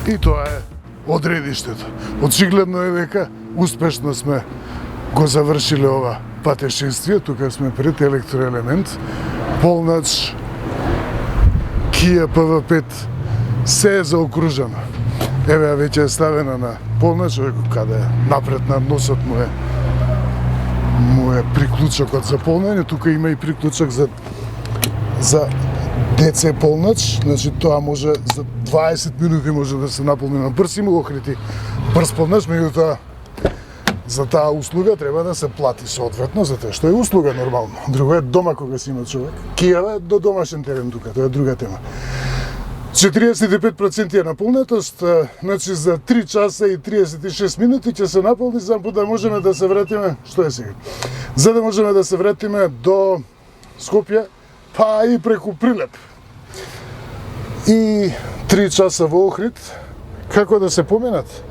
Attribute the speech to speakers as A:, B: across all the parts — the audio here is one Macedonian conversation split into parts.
A: И тоа е одредиштето. Очигледно е дека успешно сме го завршиле ова патешествие. Тука сме пред електроелемент, полнач, Kia PV5, се е заокружено. Еве, веќе е ставена на полнач, каде напред на носот му е приклучокот за полнење. Тука има и приклучок за ДЦ полнач, значи тоа може за 20 минути може да се наполни на брз, има охрити брз полнач, меѓутоа за таа услуга треба да се плати соодветно, затоа што е услуга нормално. Друго е дома кога си има човек. Кија е до домашен терен тука, тоа е друга тема. 45% е наполнетост, значи за 3 часа и 36 минути ќе се наполни, за да можеме да се вратиме, што е сега? За да можеме да се вратиме до Скопје, па и преку Прилеп. И 3 часа во Охрид, како да се поменат?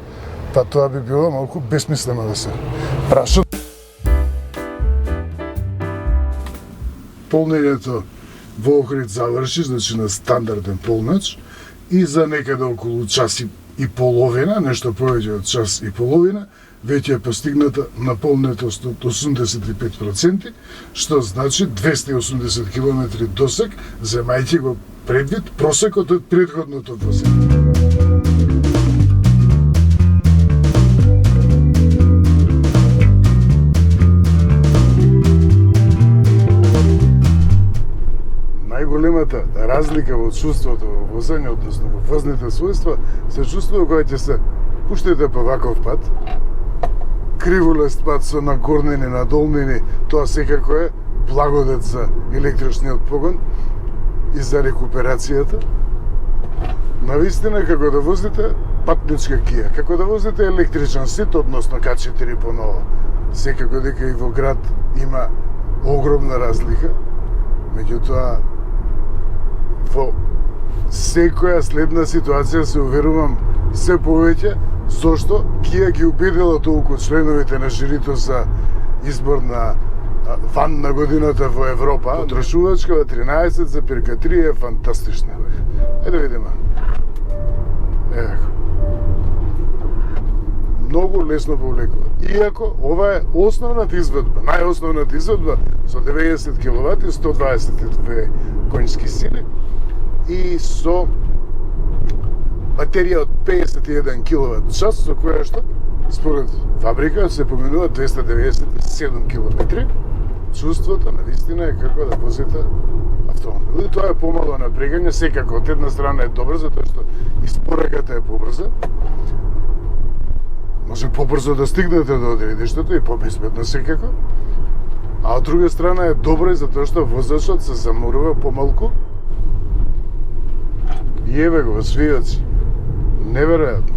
A: Па тоа би било малку бесмислено да се прашат. Полнењето во Охрид заврши, значи на стандарден полнач, и за некаде околу час и половина, нешто повеќе од час и половина, веќе е постигната наполнетост од 85%, што значи 280 км досег, земајќи го предвид просекот од претходното возење. Најголемата разлика во чувството во возење, односно во возните својства, се чувствува кога ќе се пуштите по ваков пат, криволест пат со нагорнини, надолнини, тоа секако е благодет за електричниот погон и за рекуперацијата. Навистина, како да возите патничка Kia, како да возите електричен сит, односно К4 по нова. Секако дека и во град има огромна разлика, меѓутоа во секоја следна ситуација се уверувам се повеќе зошто Kia ги убедила толку членовите на жирито за избор на ван на годината во Европа. Потрошувачка 13,3 е фантастична. Да видиме. Ево. Многу лесно повлекува. Иако ова е основната изведба, најосновната изведба со 90 кВт и 122 конјски сили и со батерија од 51 кВт час, со која што според фабрика се поменува 297 км. Чувството навистина е како да возите автомобил. И тоа е помало напрегање, секако од една страна е добро, затоа што испораката е побрза. Може побрзо да стигнете до одредиштето и побезбедно секако. А од друга страна е добро и затоа што возачот се заморува помалку. И еве го, свијаци. Неверојатно.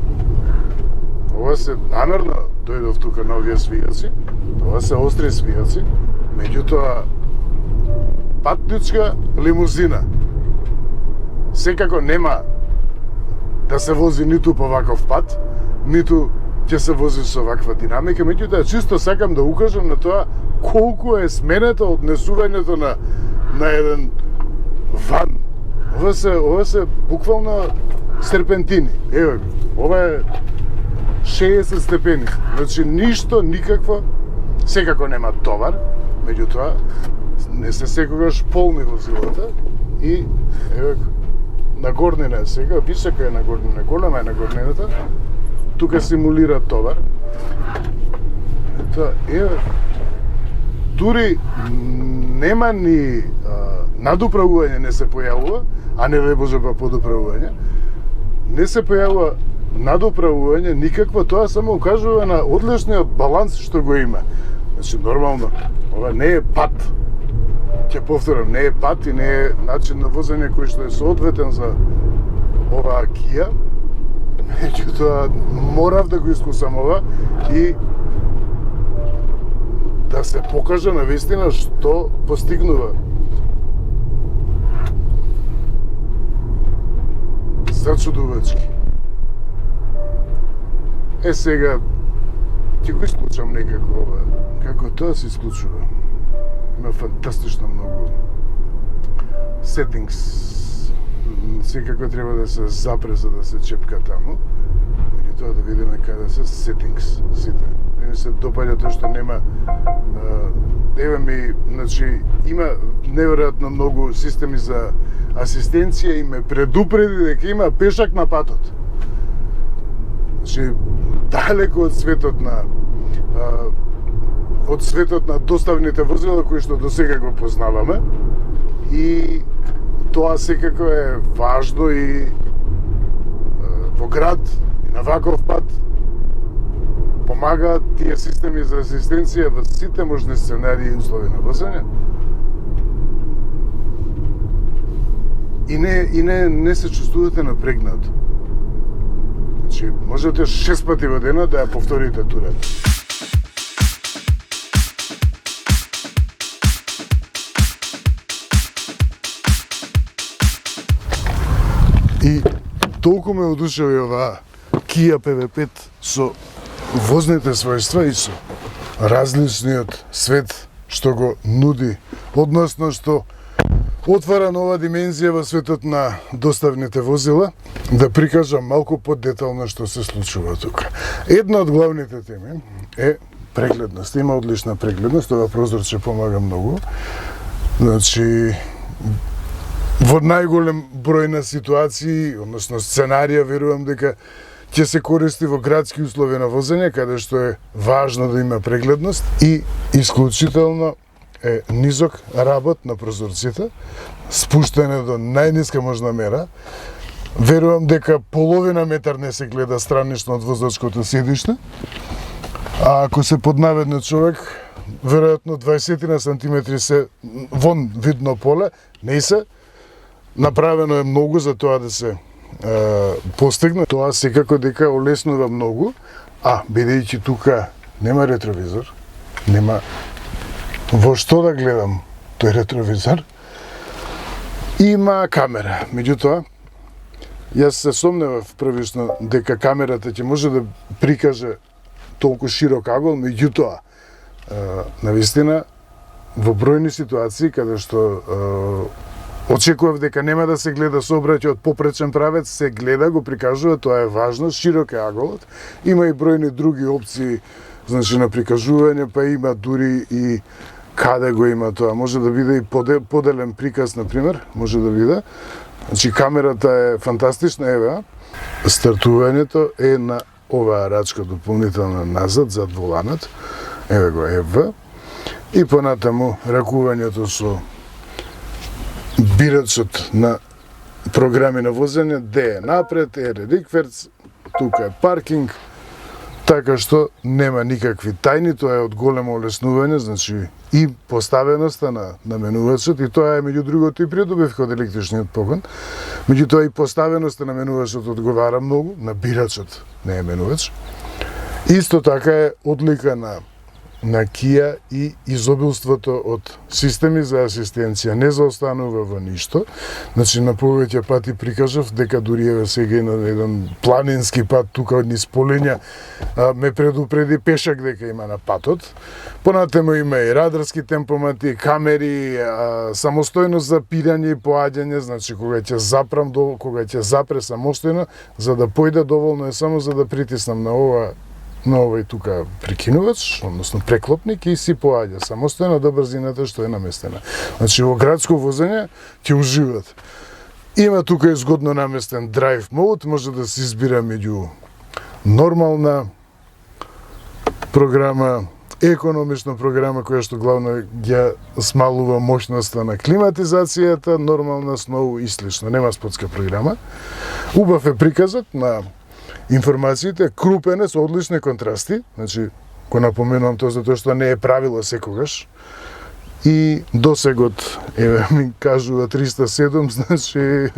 A: Ова се намерно дојдов тука на овие свијаци. Ова се остри свијаци. Меѓутоа, патничка лимузина секако нема да се вози ниту по ваков пат, ниту ќе се вози со ваква динамика, меѓутоа чисто сакам да укажам на тоа колку е сменето однесувањето на еден ван. Ова се буквално серпентини. Еве, ова е 60 степени. Значи ништо, никакво, секако нема товар, меѓутоа не се секогаш полни возилата и еве нагорнина е сега, висока е нагорнина, голема е нагорнината. Тука симулира товар. Тоа еве дури нема ни надуправување не се појавува, а не дай Боже па подуправување. Не се појавува надуправување никакво, тоа само укажува на одличниот баланс што го има. Значи нормално, ова не е пат. Ќе повторам, не е пат и не е начин на возење кој што е соодветен за оваа Kia. Меѓутоа морав да го искусам ова и да се покажа навистина што постигнува. Зачудувачки. Сега ќе го исклучам некако ова. Како тоа се исклучува. Има фантастично многу settings. секако треба да се запре за да се чепка таму. Меѓутоа да видиме каде се settings сите. Мене се допаѓа тоа што нема значи има неверојатно многу системи за асистенција и ме предупреди дека има пешак на патот. Значи далеко од светот на доставните возила кои што досега го познаваме и тоа секако е важно и во град и на ваков пат помагаат тие системи за асистенција во сите можни сценарии и услови на возење. И не се чувствувате напрегнато. Значи, можете 6 пати во денот да ја повторите турата. И толку ме одушеви оваа Kia PV5 со возните својства и со различниот свет што го нуди, односно што отвара нова димензија во светот на доставните возила, да прикажам малку подетално што се случува тука. Една од главните теми е прегледност. Има одлична прегледност, ова прозорче помага многу. Значи, во најголем број на ситуации, односно сценарија, верувам дека ќе се користи во градски услови на возење, каде што е важно да има прегледност и исклучително е низок работ на прозорците, спуштане до најниска можна мера. Верувам дека половина метар не се гледа странично од возачкото седиште, а ако се поднаведне човек, веројатно 20 сантиметри се вон видно поле, не се. Направено е многу за тоа да се постигне. Тоа секако дека олеснува многу, а бидејќи тука нема ретровизор, нема во што да гледам тој ретровизор, има камера. Меѓутоа, јас се сомневав првично дека камерата ќе може да прикаже толку широк агол, меѓутоа, навистина, во бројни ситуации каде што очекував дека нема да се гледа сообраќај од попречен правец, се гледа, го прикажува, тоа е важно, широк е аголот. Има и бројни други опции, значи на прикажување, па има дури и каде го има тоа. Може да биде и поделен приказ, например, може да биде. Значи камерата е фантастична, еве. Стартувањето е на оваа рачка дополнителна назад, зад воланот. Еве го ЕВ. И понатаму ракувањето со бирачот на програми на возење, Д е напред, Р е рикверц, тука е паркинг, така што нема никакви тајни, тоа е од големо олеснување, значи и поставеноста на менувачот, и тоа е меѓу другото и придобивка од електричниот погон, меѓутоа и поставеноста на менувачот одговара многу, на бирачот не е менувач. Исто така е одлика на Kia и изобилството од системи за асистенција не заостанува во ништо. Значи на повеќе пати прикажав дека дури еве сега и на еден планински пат тука низ полиња ме предупреди пешак дека има на патот. Понатаму има и радарски темпомати, камери, самостојност за пирање и поаѓање, значи кога ќе запрам кога ќе запре самостојно, за да појде доволно е само за да притиснам на овој тука прекинувач, односно преклопник, и си поаѓа самостојно до брзината што е наместена. Значи во градско возење ќе уживат. Има тука и згодно наместен драйв мод, може да се избира меѓу нормална програма, економична програма која што главно ја смалува мощноста на климатизацијата, нормална, сноу и слично. Нема спортска програма. Убав е приказот на информациите, крупен е со одлични контрасти, значи го напоменувам тоа затоа што не е правило секогаш. И досегот, еве ми кажува 307, значи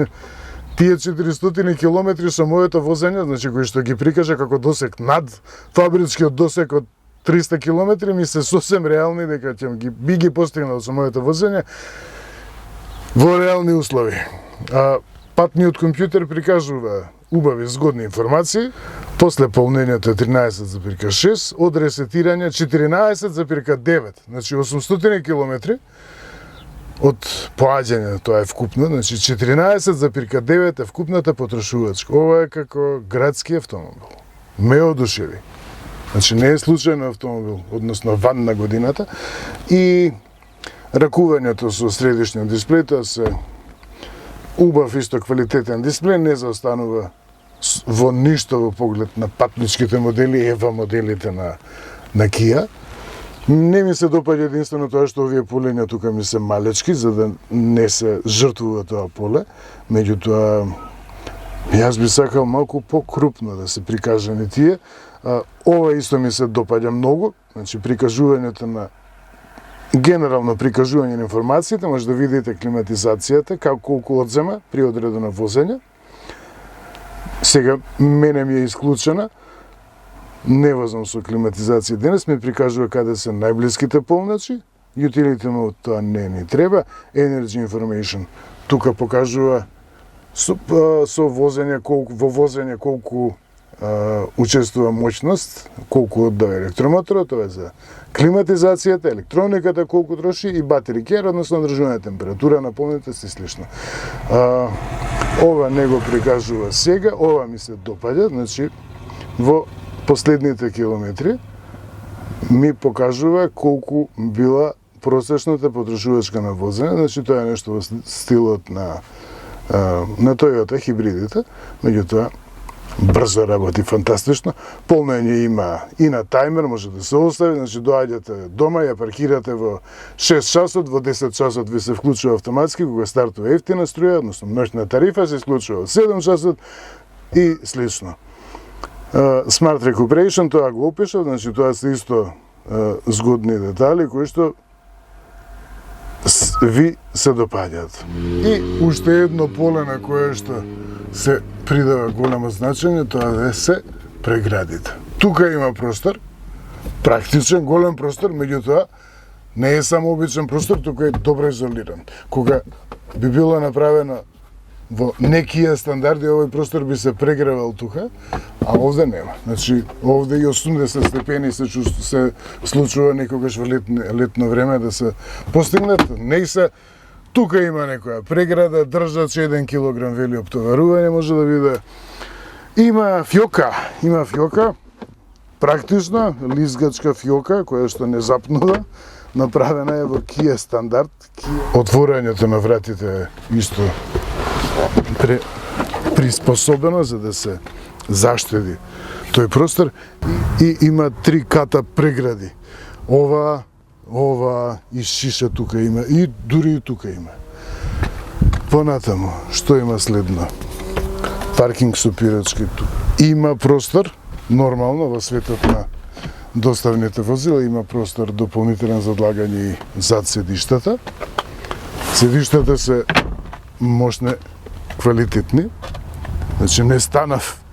A: тие 400 километри со моето возење, значи кои што ги прикажа како досег над фабричкиот досег од 300 километри, ми се сосем реални дека ќе би ги постигнал со моето возење во реални услови. Патниот компјутер прикажува убави, згодни информации, после полнењето е 13,6, од ресетирање 14,9, значи 800 километри, од поаѓање, тоа е вкупно, значи 14,9 е вкупната потрошувачка. Ова е како градски автомобил. Ме одушеви. Значи не е случајно автомобил, односно ван на годината. И ракувањето со средишниот дисплеј, тоа се убав исто квалитетен дисплеј, не заостанува во ништо во поглед на патничките модели, ева моделите на Kia. Не ми се допаѓа единствено тоа што овие полења тука ми се малечки, за да не се жртвува тоа поле. Меѓутоа, јас би сакал малку покрупно да се прикажани тие. Ова исто ми се допаѓа многу, значи прикажувањето на генерално прикажување на информацијата, може да видите климатизацијата, колку одзема при одредено возење. Сега мене ми е исклучена, не возам со климатизација денес, ми прикажува каде се најблиските полночи, utility mode тоа не ни треба, energy information тука покажува со возење колку учествува моќност, колку оддава електромоторот, тоа е за климатизацијата, електрониката колку троши и battery care, односно одржување температура на полните и слично. Ова не го прикажува сега, ова ми се допаѓа, значи во последните километри ми покажува колку била просечната потрошувачка на возење, значи тоа е нешто во стилот на Toyota хибридите, меѓутоа брзо работи, фантастично. Полнење има и на тајмер, може да се остави, значи доаѓате дома, ја паркирате во 6 часот, во 10 часот ви се вклучува автоматски, кога стартува ефтина струја, односно ноќна тарифа се исклучува во 7 часот и слично. Smart Recuperation, тоа го опишав, значи тоа се исто згодни детали кои што ви се допаѓаат. И уште едно поле на кое што се придава големо значење, тоа се преградите. Тука има простор, практичен, голем простор, меѓутоа не е само обичен простор, тука е добро изолиран. Кога би било направено во некија стандарди, овој простор би се прегревал тука, а овде нема. Значи, овде и 80 степени се случува некогаш во летно време да се постигнат. Не се, тука има некоја преграда, држач 1 килограм вели оптоварување може да биде. Има фјока, практично, лизгачка фјока, која што не запнува, направена е во Kia стандард. Отворањето на вратите е исто приспособено за да се заштеди тој простор и има 3 ката прегради. Ова и шиша тука има и дури и тука има. Понатаму, што има следно? Паркинг со пирачки тука. Има простор, нормално во светот на доставните возила, има простор дополнителен за одлагање и зад седиштата. Седиштата се мощни, квалитетни, значи не станав.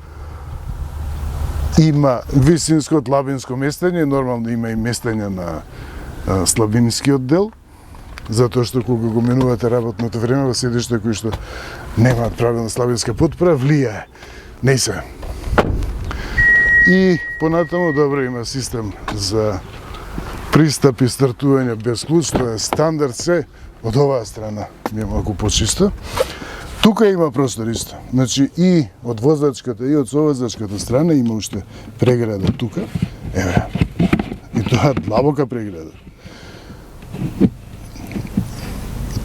A: Има висинско, длабинско местење, нормално има и местење на слабинскиот дел, затоа што кога го менувате работното време во седишта кои што немаат правилна слабинска потпора, влијае. Не се. И понатаму добро има систем за пристап и стартување без клуч, тоа е стандард се, од оваа страна ми е малку почисто. Тука има простор исто. Значи и од возачката и од совозачката страна има уште преграда тука. Еве. И тоа длабока преграда.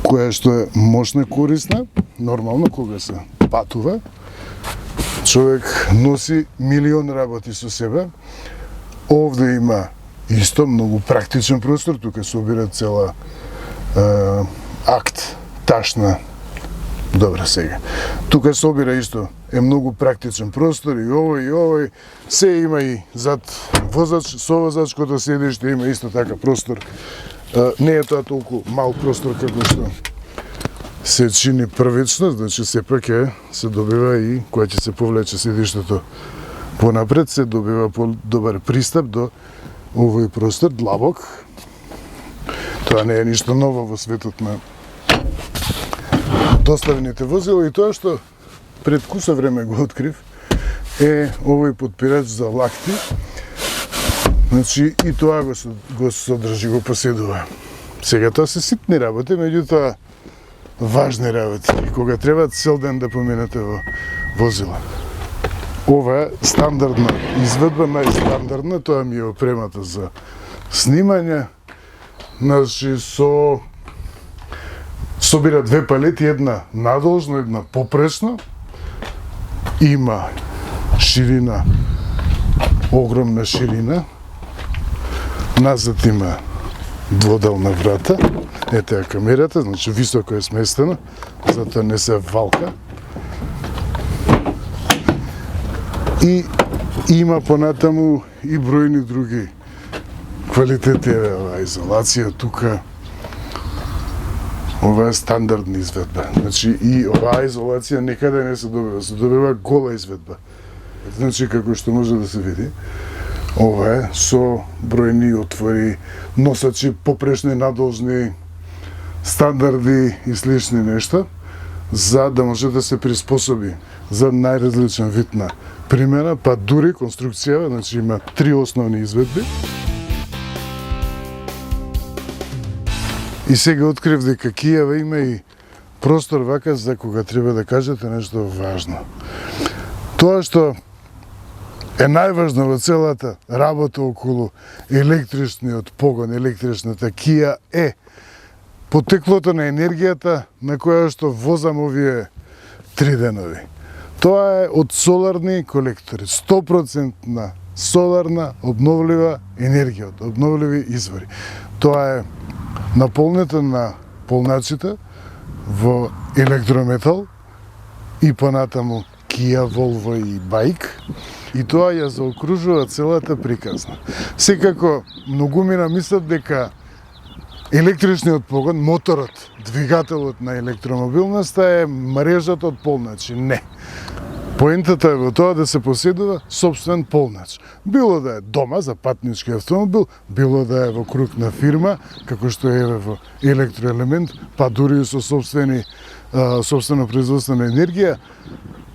A: Која што е мощна, корисна, нормално кога се патува. Човек носи милион работи со себе. Овде има исто многу практичен простор, тука собира цела акт, ташна. Добра сега. Тука собира исто е многу практичен простор и овој, се има и зад возач, совозачкото седиште има исто така простор. Не е тоа толку мал простор како што се чини првично, значи сепак се добива и кога ќе се повлече седиштето понапред, се добива добар пристап до овој простор, длабок. Тоа не е ништо ново во светот на доставените возила и тоа што пред куса време го открив е овој подпирач за лакти. Значи и тоа го содржи, го поседува. Сега тоа се ситни работи, меѓутоа важни работи. И кога треба цел ден да поминете во возила. Ова е стандардна изведба, најстандардна, тоа ми е опремата за снимање. Значи собира две палети, една надолжно, една попресно. Има ширина, огромна ширина. Назад има дводелна врата. Ете ја камерата, значи високо е сместена, затоа не се валка. И има понатаму и бројни други квалитети, изолација тука. Ова е стандардна изведба. Значи и оваа изолација некаде не се добива, се добива гола изведба. Значи како што може да се види, ова е со бројни отвори, носачи, попрешни, надолжни, стандарди и слични нешта, за да може да се приспособи за најразличен вид на примена, па дури конструкција, значи има 3 основни изведби. И сега открив дека Кијава има и простор вака за кога треба да кажете нешто важно. Тоа што е најважно во целата работа околу електричниот погон, електричната кија е потеклото на енергијата на која што возам овие 3 денови. Тоа е од соларни колектори, 100% соларна обновлива енергија, од обновливи извори. Тоа е наполнета на полначите во електрометал и понатаму Кија, Волво и Бајк, и тоа ја заокружува целата приказна. Секако многумина мислат дека електричниот погон, моторот, двигателот на електромобилноста е мрежата од полначи. Не. Поентата е во тоа да се поседува сопствен полнач. Било да е дома за патнички автомобил, било да е во круг на фирма, како што е во електроелемент, па дури со сопствено производство на енергија,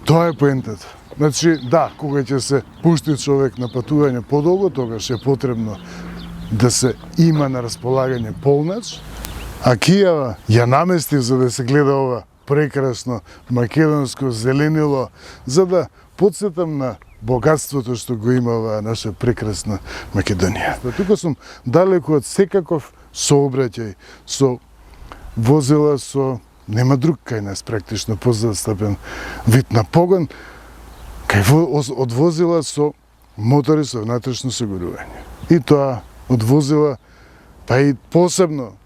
A: тоа е поентата. Значи, да, кога ќе се пушти човек на патување подолго, тогаш е потребно да се има на располагање полнач, а Кијава ја намести за да се гледа ова прекрасно македонско зеленило, за да подсетам на богатството што го има оваа наша прекрасна Македонија. Тука сум далеку од секаков сообраќај со возила со нема друг кај нас практично позастапен вид на погон, од возила со мотори со внатрешно сигурување. И тоа од возила, па и посебно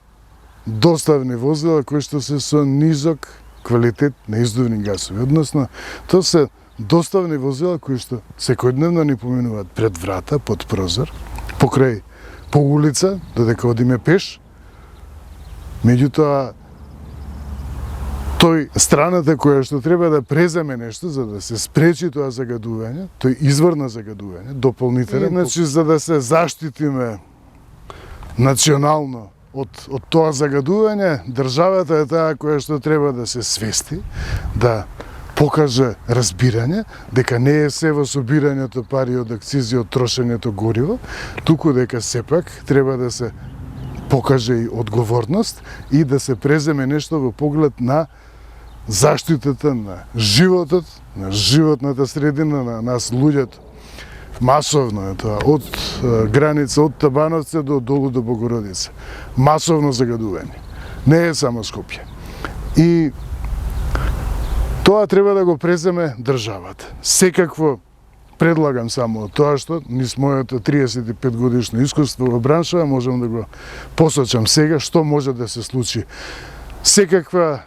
A: доставни возила кои што се со низок квалитет на издувни гасови. Односно, тоа се доставни возила кои што секојдневно ни поминуваат пред врата, под прозор, покрај, по улица, додека одиме пеш. Меѓутоа, тој страната која што треба да преземе нешто за да се спречи тоа загадување, тој извор на загадување, дополнителен, значи за да се заштитиме национално од тоа загадување, државата е таа која што треба да се свести, да покаже разбирање, дека не е се во собирањето пари од акцизи, од трошењето гориво, туку дека сепак треба да се покаже и одговорност и да се преземе нешто во поглед на заштитата на животот, на животната средина на нас луѓето. Масовно е тоа, од граница, од Табановци до долу до Богородица. Масовно загадување. Не е само Скопје. И тоа треба да го преземе државата. Секакво предлагам само тоа што низ моето 35 годишно искуство во браншава можам да го посочам сега што може да се случи. Секаква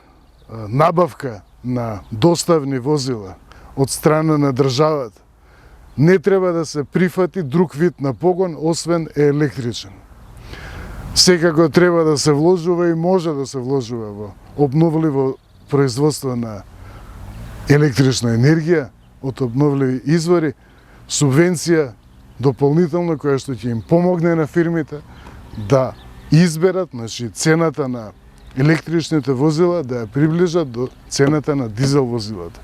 A: набавка на доставни возила од страна на државата не треба да се прифати друг вид на погон освен електричен. Секако треба да се вложува и може да се вложува во обновливо производство на електрична енергија од обновливи извори, субвенција дополнително која што ќе им помогне на фирмите да изберат, значи цената на електричните возила да ја приближат до цената на дизел возилата.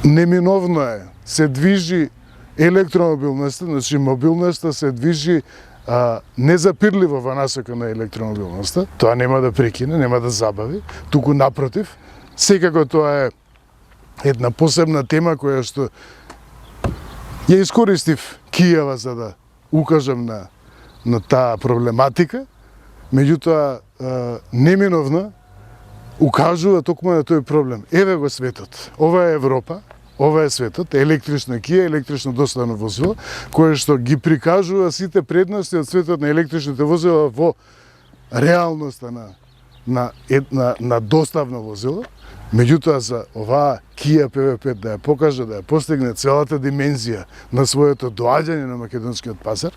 A: Неминовно е, се движи електромобилноста, значи мобилноста се движи незапирливо во насока на електромобилноста. Тоа нема да прекине, нема да забави, туку напротив, секако тоа е една посебна тема која што ја искористив кијава за да укажам на таа проблематика, меѓутоа неминовно укажува токму на тој проблем. Еве го светот. Ова е Европа, ова е светот, електрична кија, електрично доставно возило, кое што ги прикажува сите предности од светот на електричните возила во реалноста на доставно возило. Меѓутоа за оваа Kia PV5 да ја покаже, да ја постигне целата димензија на своето доаѓање на македонскиот пазар,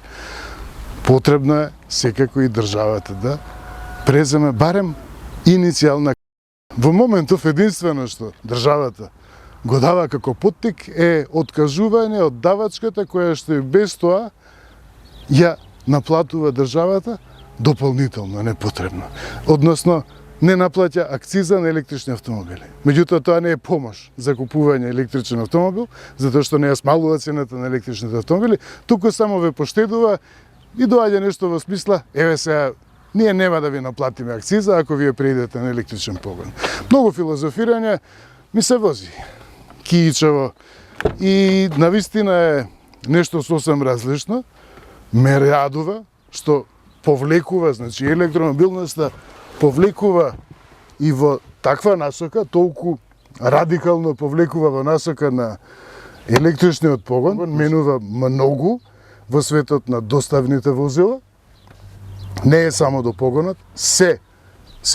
A: потребно е секако и државата да преземе барем иницијална. Во моментов единствено што државата го дава како поттик е откажување од давачката која што и без тоа ја наплатува државата дополнително, непотребно. Односно, не наплаќа акциза на електрични автомобили. Меѓутоа, тоа не е помош за купување електричен автомобил, затоа што не ја смалува цената на електричните автомобили, туку само ве поштедува и доаѓа нешто во смисла, еве сега, ние нема да ви наплатиме акциза ако вие преидете на електричен погон. Многу филозофирање ми се вози киичево и навистина е нешто сосем различно. Ме радува што повлекува, значи електромобилноста повлекува и во таква насока, толку радикално повлекува во насока на електричниот погон, менува многу во светот на доставните возила. Не е само до погонот, се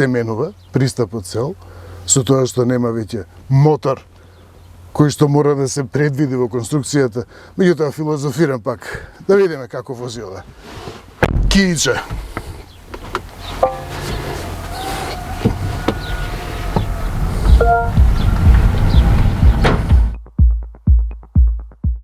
A: менува, пристапот цел, со тоа што нема веќе мотор кој што мора да се предвиди во конструкцијата. Меѓутоа филозофирам пак, да видиме како возила. Кииче.